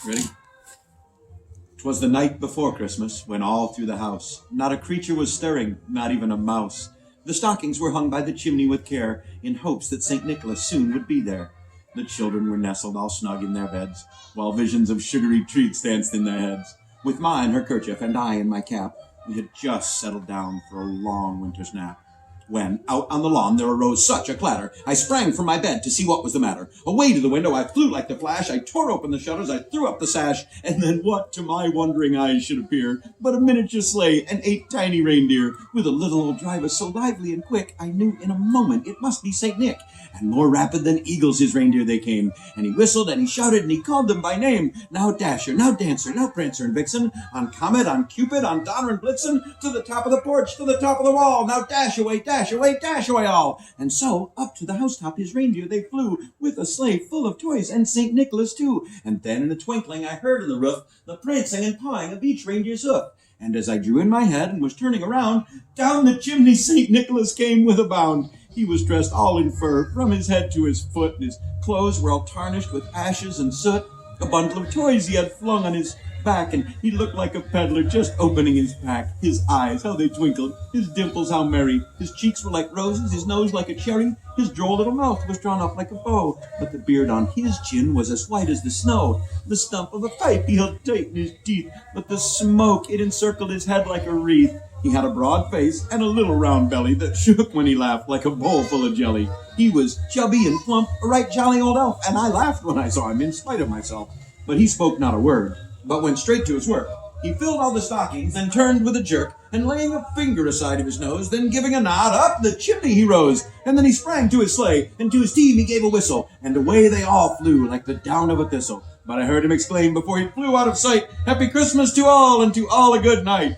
Ready? 'Twas the night before Christmas, when all through the house not a creature was stirring, not even a mouse. The stockings were hung by the chimney with care, in hopes that St. Nicholas soon would be there. The children were nestled all snug in their beds, while visions of sugary treats danced in their heads. With Ma in her kerchief and I in my cap, we had just settled down for a long winter's nap. When, out on the lawn, there arose such a clatter, I sprang from my bed to see what was the matter. Away to the window I flew like the flash, I tore open the shutters, I threw up the sash, and then what to my wondering eyes should appear but a miniature sleigh and 8 tiny reindeer, with a little old driver so lively and quick, I knew in a moment it must be St. Nick. And more rapid than eagles his reindeer they came, and he whistled and he shouted and he called them by name. Now Dasher, now Dancer, now Prancer and Vixen, on Comet, on Cupid, on Donner and Blitzen, to the top of the porch, to the top of the wall, now dash away all. And so, up to the housetop his reindeer they flew, with a sleigh full of toys, and St. Nicholas too. And then in a twinkling I heard in the roof the prancing and pawing of each reindeer's hoof. And as I drew in my head and was turning around, down the chimney St. Nicholas came with a bound. He was dressed all in fur, from his head to his foot, and his clothes were all tarnished with ashes and soot. A bundle of toys he had flung on his back, and he looked like a peddler just opening his pack. His eyes, how they twinkled, his dimples, how merry. His cheeks were like roses, his nose like a cherry. His droll little mouth was drawn up like a bow, but the beard on his chin was as white as the snow. The stump of a pipe he held tight in his teeth, but the smoke, it encircled his head like a wreath. He had a broad face and a little round belly that shook when he laughed like a bowl full of jelly. He was chubby and plump, a right jolly old elf, and I laughed when I saw him in spite of myself. But he spoke not a word, but went straight to his work. He filled all the stockings, then turned with a jerk, and laying a finger aside of his nose, then giving a nod, up the chimney he rose. And then he sprang to his sleigh, and to his team he gave a whistle, and away they all flew like the down of a thistle. But I heard him exclaim before he flew out of sight, "Happy Christmas to all, and to all a good night."